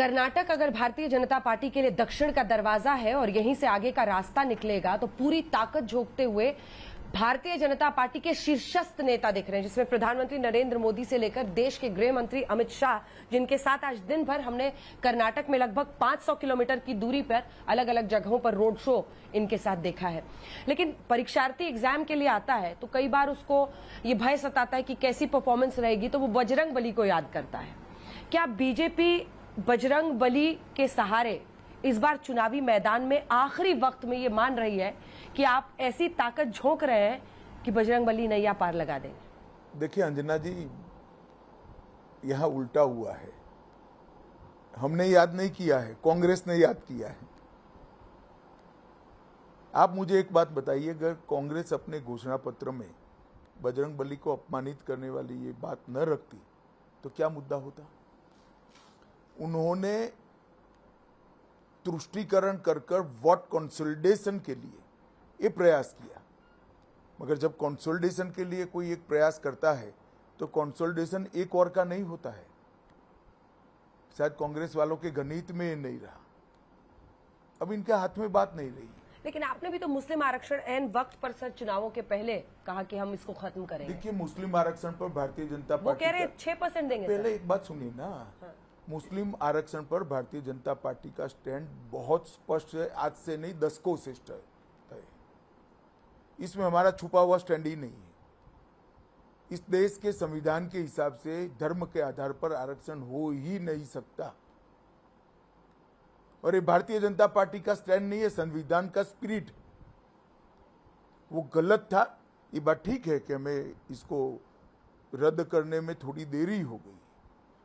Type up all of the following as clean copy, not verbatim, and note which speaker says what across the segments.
Speaker 1: कर्नाटक अगर भारतीय जनता पार्टी के लिए दक्षिण का दरवाजा है और यहीं से आगे का रास्ता निकलेगा तो पूरी ताकत झोंकते हुए भारतीय जनता पार्टी के शीर्षस्थ नेता दिख रहे हैं, जिसमें प्रधानमंत्री नरेंद्र मोदी से लेकर देश के गृह मंत्री अमित शाह, जिनके साथ आज दिन भर हमने कर्नाटक में लगभग 500 किलोमीटर की दूरी पर अलग अलग जगहों पर रोड शो इनके साथ देखा है। लेकिन परीक्षार्थी एग्जाम के लिए आता है तो कई बार उसको ये भय सताता है कि कैसी परफॉर्मेंस रहेगी, तो वो बजरंग बली को याद करता है। क्या बीजेपी बजरंग बली के सहारे इस बार चुनावी मैदान में आखिरी वक्त में ये मान रही है कि आप ऐसी ताकत झोंक रहे हैं कि बजरंग बली नैया पार लगा देंगे?
Speaker 2: देखिए अंजना जी, यहां उल्टा हुआ है। हमने याद नहीं किया है, कांग्रेस ने याद किया है। आप मुझे एक बात बताइए, अगर कांग्रेस अपने घोषणा पत्र में बजरंग बली को अपमानित करने वाली ये बात न रखती तो क्या मुद्दा होता? उन्होंने तुष्टीकरण कर वोट कंसोलिडेशन के लिए ये प्रयास किया, मगर जब कंसोलिडेशन के लिए कोई एक प्रयास करता है तो कंसोलिडेशन एक और का नहीं होता है। शायद कांग्रेस वालों के गणित में ये नहीं रहा, अब इनके हाथ में बात नहीं रही।
Speaker 1: लेकिन आपने भी तो मुस्लिम आरक्षण एन वक्त पर सर चुनावों के पहले कहा कि हम इसको खत्म करेंगे।
Speaker 2: देखिए, मुस्लिम आरक्षण पर भारतीय जनता पार्टी,
Speaker 1: वो कह रहे 6% देंगे।
Speaker 2: पहले एक बात सुनिए ना, हाँ। मुस्लिम आरक्षण पर भारतीय जनता पार्टी का स्टैंड बहुत स्पष्ट है, आज से नहीं दशकों से है। इसमें हमारा छुपा हुआ स्टैंड ही नहीं है। इस देश के संविधान के हिसाब से धर्म के आधार पर आरक्षण हो ही नहीं सकता, और ये भारतीय जनता पार्टी का स्टैंड नहीं है, संविधान का स्पिरिट। वो गलत था, ये बात ठीक है कि हमें इसको रद्द करने में थोड़ी देरी हो गई,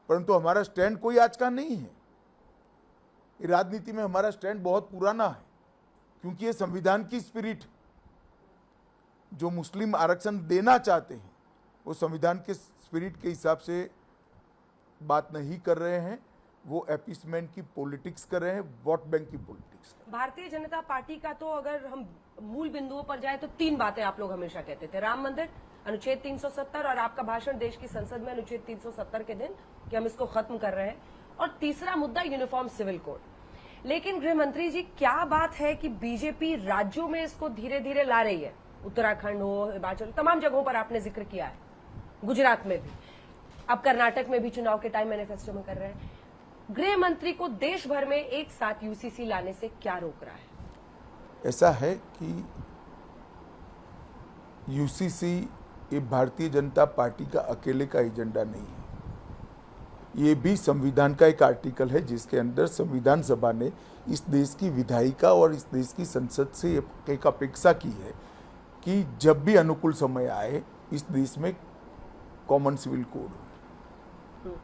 Speaker 2: परंतु हमारा स्टैंड कोई आज का नहीं है। राजनीति में हमारा स्टैंड बहुत पुराना है, क्योंकि ये संविधान की स्पिरिट, जो मुस्लिम आरक्षण देना चाहते हैं वो संविधान के स्पिरिट के हिसाब से बात नहीं कर रहे हैं, वो अपीसमेंट की पॉलिटिक्स कर रहे हैं, वोट बैंक की पॉलिटिक्स।
Speaker 1: भारतीय जनता पार्टी का तो अगर हम मूल बिंदुओं पर जाए तो 3 बातें आप लोग हमेशा कहते थे: राम मंदिर, अनुच्छेद 370 और आपका भाषण देश की संसद में अनुच्छेद 370 के दिन कि हम इसको खत्म कर रहे हैं, और तीसरा मुद्दा यूनिफॉर्म सिविल कोड। लेकिन गृह मंत्री जी, क्या बात है कि बीजेपी राज्यों में इसको धीरे धीरे ला रही है? उत्तराखंड हो, हिमाचल, तमाम जगहों पर आपने जिक्र किया है, गुजरात में भी, अब कर्नाटक में भी चुनाव के टाइम मैनिफेस्टो में कर रहे हैं। गृह मंत्री को देश भर में एक साथ यूसीसी लाने से क्या रोक रहा है?
Speaker 2: ऐसा है कि यूसीसी ये भारतीय जनता पार्टी का अकेले का एजेंडा नहीं है। ये भी संविधान का एक आर्टिकल है, जिसके अंदर संविधान सभा ने इस देश की विधायिका और इस देश की संसद से एक अपेक्षा की है कि जब भी अनुकूल समय आए इस देश में कॉमन सिविल कोड हो।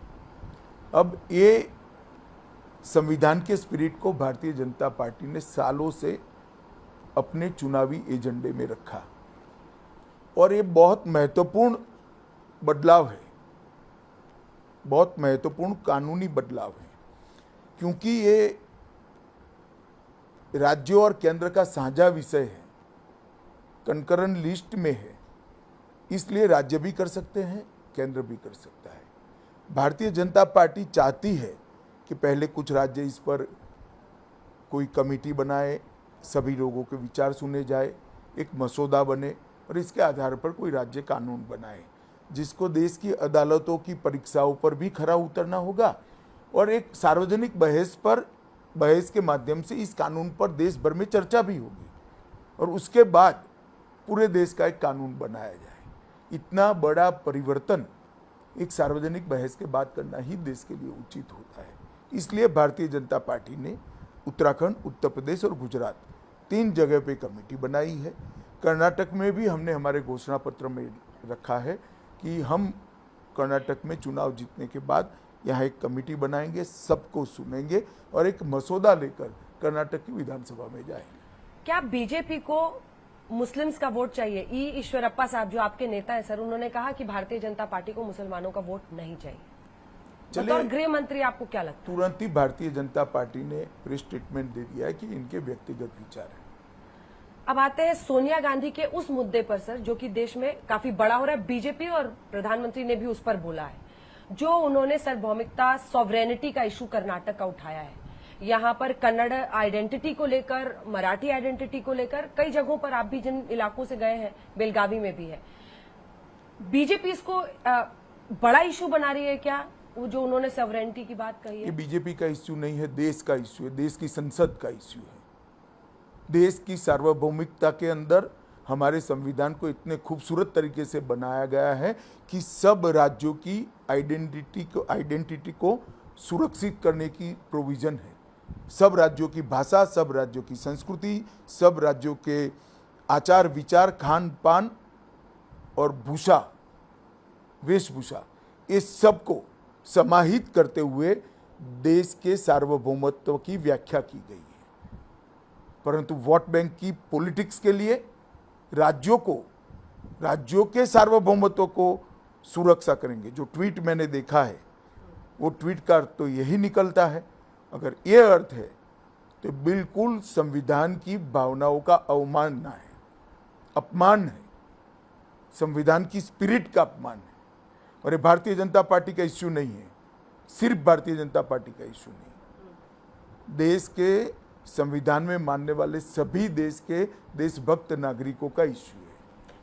Speaker 2: अब ये संविधान के स्पिरिट को भारतीय जनता पार्टी ने सालों से अपने चुनावी एजेंडे में रखा, और ये बहुत महत्वपूर्ण बदलाव है, बहुत महत्वपूर्ण कानूनी बदलाव है, क्योंकि ये राज्यों और केंद्र का साझा विषय है, कंकरन लिस्ट में है, इसलिए राज्य भी कर सकते हैं, केंद्र भी कर सकता है। भारतीय जनता पार्टी चाहती है कि पहले कुछ राज्य इस पर कोई कमेटी बनाए, सभी लोगों के विचार सुने जाए, एक मसौदा बने और इसके आधार पर कोई राज्य कानून बनाए, जिसको देश की अदालतों की परीक्षाओं पर भी खरा उतरना होगा, और एक सार्वजनिक बहस के माध्यम से इस कानून पर देश भर में चर्चा भी होगी, और उसके बाद पूरे देश का एक कानून बनाया जाए। इतना बड़ा परिवर्तन एक सार्वजनिक बहस के बाद करना ही देश के लिए उचित होता है। इसलिए भारतीय जनता पार्टी ने उत्तराखंड, उत्तर प्रदेश और गुजरात 3 जगह पे कमेटी बनाई है। कर्नाटक में भी हमने हमारे घोषणा पत्र में रखा है कि हम कर्नाटक में चुनाव जीतने के बाद यहाँ एक कमेटी बनाएंगे, सबको सुनेंगे और एक मसौदा लेकर कर्नाटक की विधानसभा में जाएंगे। क्या
Speaker 1: बीजेपी को मुस्लिम्स का वोट चाहिए? ई ईश्वरप्पा साहब जो आपके नेता है सर, उन्होंने कहा कि भारतीय जनता पार्टी को मुसलमानों का वोट नहीं चाहिए।
Speaker 2: चलिए,
Speaker 1: गृह मंत्री आपको क्या लगता है?
Speaker 2: तुरंत ही भारतीय जनता पार्टी ने प्रेस स्टेटमेंट दे दिया है कि इनके व्यक्तिगत विचार है।
Speaker 1: अब आते हैं सोनिया गांधी के उस मुद्दे पर सर, जो कि देश में काफी बड़ा हो रहा है। बीजेपी और प्रधानमंत्री ने भी उस पर बोला है। जो उन्होंने सार्वभौमिकता सॉवरेनिटी का इशू कर्नाटक का उठाया है, यहाँ पर कन्नड़ आइडेंटिटी को लेकर, मराठी आइडेंटिटी को लेकर कई जगहों पर आप भी जिन इलाकों से गए हैं, बेलगावी में भी है, बीजेपी इसको बड़ा इशू बना रही है क्या? वो जो उन्होंने सॉवरेनिटी की बात कही
Speaker 2: ये
Speaker 1: है,
Speaker 2: बीजेपी का इश्यू नहीं है, देश का इश्यू है, देश की संसद का इश्यू है। देश की सार्वभौमिकता के अंदर हमारे संविधान को इतने खूबसूरत तरीके से बनाया गया है कि सब राज्यों की आइडेंटिटी को सुरक्षित करने की प्रोविजन है। सब राज्यों की भाषा, सब राज्यों की संस्कृति, सब राज्यों के आचार विचार, खान पान और भूषा, वेशभूषा, इस सब को समाहित करते हुए देश के सार्वभौमत्व की व्याख्या की गई है। परंतु वोट बैंक की पॉलिटिक्स के लिए राज्यों के सार्वभौमत्व को सुरक्षा करेंगे। जो ट्वीट मैंने देखा है, वो ट्वीट का अर्थ तो यही निकलता है। अगर ये अर्थ है तो बिल्कुल संविधान की भावनाओं का अवमानना है, अपमान है, संविधान की स्पिरिट का अपमान है। और ये भारतीय जनता पार्टी का इश्यू नहीं है, सिर्फ भारतीय जनता पार्टी का इश्यू नहीं, देश के संविधान में मानने वाले सभी देश के देशभक्त नागरिकों का इश्यू है।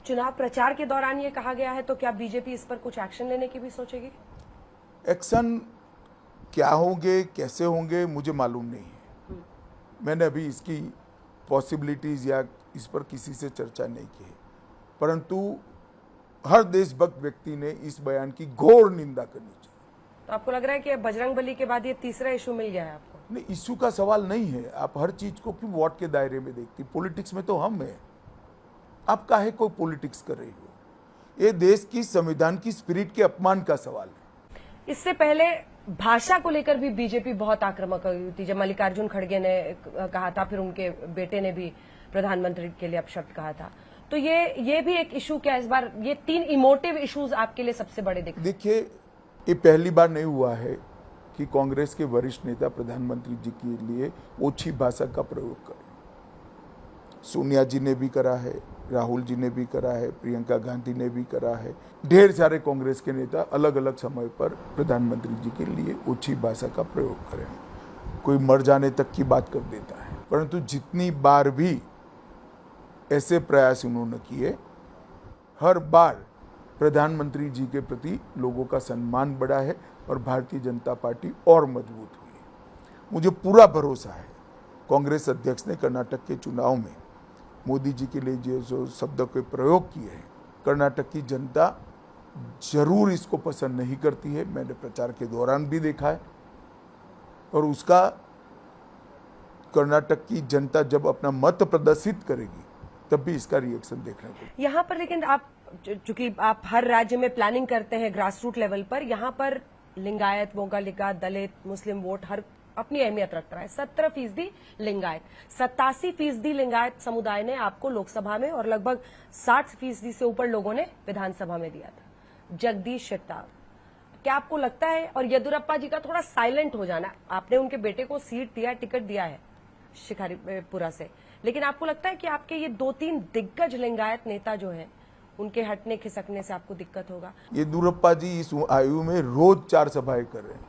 Speaker 1: चुनाव प्रचार के दौरान ये कहा गया है, तो क्या बीजेपी इस पर कुछ एक्शन लेने की भी सोचेगी?
Speaker 2: एक्शन क्या होंगे, कैसे होंगे, मुझे मालूम नहीं है। मैंने अभी इसकी पॉसिबिलिटीज या इस पर किसी से चर्चा नहीं की है, परंतु हर देशभक्त व्यक्ति ने इस बयान की घोर निंदा करनी चाहिए।
Speaker 1: तो आपको लग रहा है कि बजरंग बली के बाद ये तीसरा इशू मिल गया है आपको?
Speaker 2: नहीं, इश्यू का सवाल नहीं है। आप हर चीज को क्यों वोट के दायरे में देखती? पॉलिटिक्स में तो हम हैं, आप काहे को पॉलिटिक्स कर रही हो? ये देश की संविधान की स्पिरिट के अपमान का सवाल है।
Speaker 1: इससे पहले भाषा को लेकर भी बीजेपी बहुत आक्रामक हुई थी। जब मल्लिकार्जुन खड़गे ने कहा था, फिर उनके बेटे ने भी प्रधानमंत्री के लिए अपशब्द कहा था। तो ये भी एक इशू क्या इस बार? ये 3 इमोटिव इश्यूज आपके लिए सबसे बड़े दिखते?
Speaker 2: देखिए, ये पहली बार नहीं हुआ है कि कांग्रेस के वरिष्ठ नेता प्रधानमंत्री जी के लिए ओछी भाषा का प्रयोग करें। सोनिया जी ने भी करा है, राहुल जी ने भी करा है, प्रियंका गांधी ने भी करा है। ढेर सारे कांग्रेस के नेता अलग अलग समय पर प्रधानमंत्री जी के लिए ओछी भाषा का प्रयोग करें। कोई मर जाने तक की बात कर देता है, परंतु जितनी बार भी ऐसे प्रयास उन्होंने किए, हर बार प्रधानमंत्री जी के प्रति लोगों का सम्मान बढ़ा है और भारतीय जनता पार्टी और मजबूत हुई है। मुझे पूरा भरोसा है कांग्रेस अध्यक्ष ने कर्नाटक के चुनाव में मोदी जी के लिए जो शब्द के प्रयोग किए हैं, कर्नाटक की जनता जरूर इसको पसंद नहीं करती है। मैंने प्रचार के दौरान भी देखा है, और उसका कर्नाटक की जनता जब अपना मत प्रदर्शित करेगी तब भी इसका रिएक्शन देखने को।
Speaker 1: यहाँ पर लेकिन आप, चूंकि आप हर राज्य में प्लानिंग करते हैं ग्रास रूट लेवल पर, यहाँ पर लिंगायत, वोगालिका, दलित, मुस्लिम वोट हर अपनी अहमियत रखता है। 17% लिंगायत, 87% लिंगायत समुदाय ने आपको लोकसभा में और लगभग 60% से ऊपर लोगों ने विधानसभा में दिया था। जगदीश शेट्टार, क्या आपको लगता है, और येदुरप्पा जी का थोड़ा साइलेंट हो जाना, आपने उनके बेटे को सीट दिया, टिकट दिया है शिकारीपुरा से, लेकिन आपको लगता है कि आपके ये 2-3 दिग्गज लिंगायत नेता जो हैं, उनके हटने खिसकने से आपको दिक्कत होगा?
Speaker 2: येदुरप्पा जी इस आयु में रोज 4 सभाएं कर रहे हैं,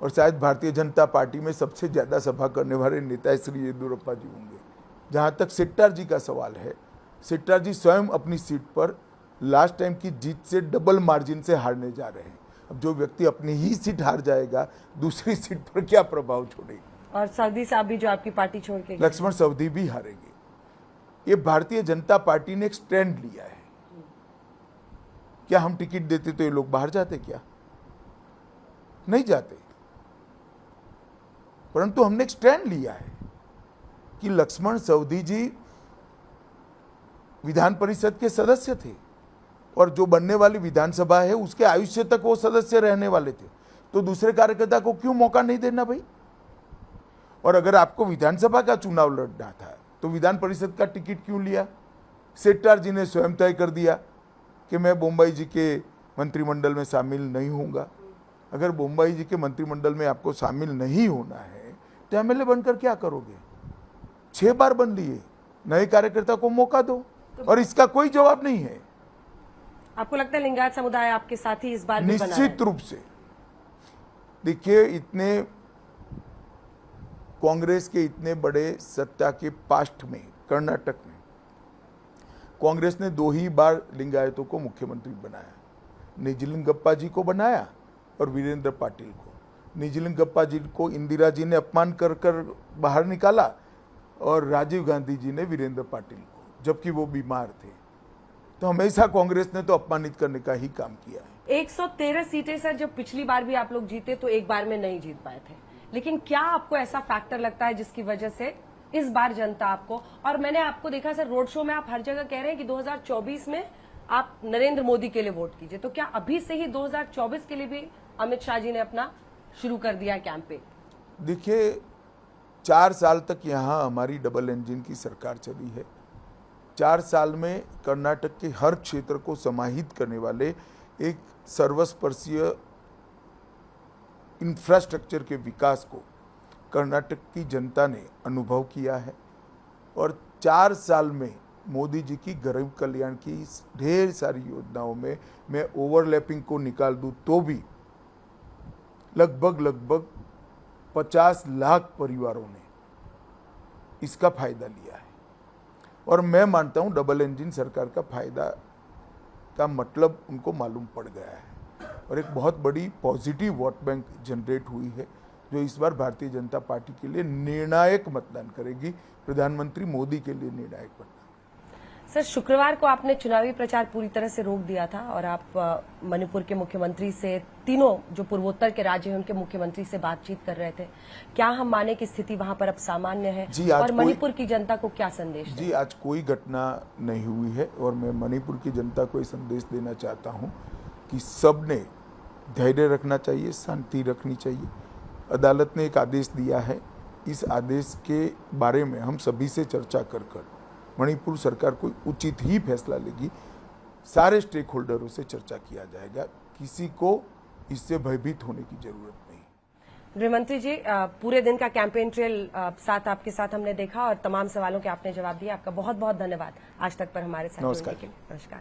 Speaker 2: और शायद भारतीय जनता पार्टी में सबसे ज्यादा सभा करने वाले नेता श्री येदुरप्पा जी होंगे। जहां तक शेट्टार जी का सवाल है, शेट्टार जी स्वयं अपनी सीट पर लास्ट टाइम की जीत से डबल मार्जिन से हारने जा रहे हैं। अब जो व्यक्ति अपनी ही सीट हार जाएगा, दूसरी सीट पर क्या प्रभाव छोड़ेगी?
Speaker 1: और सऊदी साहब भी जो आपकी पार्टी छोड़ के गए,
Speaker 2: लक्ष्मण सवदी भी हारेंगे। ये भारतीय जनता पार्टी ने एक स्टैंड लिया है। क्या हम टिकट देते तो ये लोग बाहर जाते? क्या नहीं जाते, परंतु हमने एक स्टैंड लिया है कि लक्ष्मण सवदी जी विधान परिषद के सदस्य थे, और जो बनने वाली विधानसभा है उसके आयुष्य तक वो सदस्य रहने वाले थे। तो दूसरे कार्यकर्ता को क्यों मौका नहीं देना भाई? और अगर आपको विधानसभा का चुनाव लड़ना था तो विधान परिषद का टिकट क्यों लिया? शेट्टार जी ने स्वयं तय कर दिया कि मैं बोम्बई जी के मंत्रिमंडल में शामिल नहीं होऊंगा। अगर बोम्बई जी के मंत्रिमंडल में आपको शामिल नहीं होना है तो एमएलए बनकर क्या करोगे? 6 बार बन लिए, नए कार्यकर्ता को मौका दो, और इसका कोई जवाब नहीं है।
Speaker 1: आपको लगता है लिंगायत समुदाय आपके साथ ही इस बार भी बना है?
Speaker 2: निश्चित रूप से। देखिए, इतने कांग्रेस के इतने बड़े सत्ता के पास्ट में कर्नाटक में कांग्रेस ने 2 ही बार लिंगायतों को मुख्यमंत्री बनाया। निजलिंगप्पा जी को बनाया और वीरेंद्र पाटिल को। निजलिंगप्पा जी को इंदिरा जी ने अपमान कर कर बाहर निकाला और राजीव गांधी जी ने वीरेंद्र पाटिल को, जबकि वो बीमार थे। तो हमेशा कांग्रेस ने तो अपमानित करने का ही काम किया है।
Speaker 1: 113 सीटें सर, जब पिछली बार भी आप लोग जीते तो एक बार में नहीं जीत पाए थे, लेकिन क्या आपको ऐसा फैक्टर लगता है जिसकी वजह से इस बार जनता आपको, और मैंने आपको देखा सर रोड शो में आप हर जगह कह रहे हैं कि 2024 में आप नरेंद्र मोदी के लिए वोट कीजिए, तो क्या अभी से ही 2024 के लिए भी अमित शाह जी ने अपना शुरू कर दिया है कैंपेन?
Speaker 2: देखिए, 4 साल तक यहाँ हमारी डबल इंजन की सरकार चली है। 4 साल में कर्नाटक के हर क्षेत्र को समाहित करने वाले एक सर्वस्पर्शीय इंफ्रास्ट्रक्चर के विकास को कर्नाटक की जनता ने अनुभव किया है। और 4 साल में मोदी जी की गरीब कल्याण की ढेर सारी योजनाओं में मैं ओवरलैपिंग को निकाल दूं तो भी लगभग 50 लाख परिवारों ने इसका फायदा लिया है। और मैं मानता हूं डबल इंजन सरकार का फायदा का मतलब उनको मालूम पड़ गया है और एक बहुत बड़ी पॉजिटिव वोट बैंक जनरेट हुई है, जो इस बार भारतीय जनता पार्टी के लिए निर्णायक मतदान करेगी, प्रधानमंत्री मोदी के लिए निर्णायक मतदान।
Speaker 1: सर, शुक्रवार को आपने चुनावी प्रचार पूरी तरह से रोक दिया था और आप मणिपुर के मुख्यमंत्री से, तीनों जो पूर्वोत्तर के राज्य हैं उनके मुख्यमंत्री से बातचीत कर रहे थे। क्या हम माने कि स्थिति वहां पर अब सामान्य है?
Speaker 2: जी, आज
Speaker 1: और मणिपुर की जनता को क्या संदेश दें?
Speaker 2: जी, आज कोई घटना नहीं हुई है और मैं मणिपुर की जनता को ये संदेश देना चाहता हूं कि सबने धैर्य रखना चाहिए, शांति रखनी चाहिए। अदालत ने एक आदेश दिया है, इस आदेश के बारे में हम सभी से चर्चा कर मणिपुर सरकार कोई उचित ही फैसला लेगी। सारे स्टेक होल्डरों से चर्चा किया जाएगा, किसी को इससे भयभीत होने की जरूरत नहीं।
Speaker 1: गृहमंत्री जी, पूरे दिन का कैंपेन ट्रेल साथ आपके साथ हमने देखा और तमाम सवालों के आपने जवाब दिया। आपका बहुत बहुत धन्यवाद आज तक पर हमारे साथ जुड़ने के लिए। नमस्कार।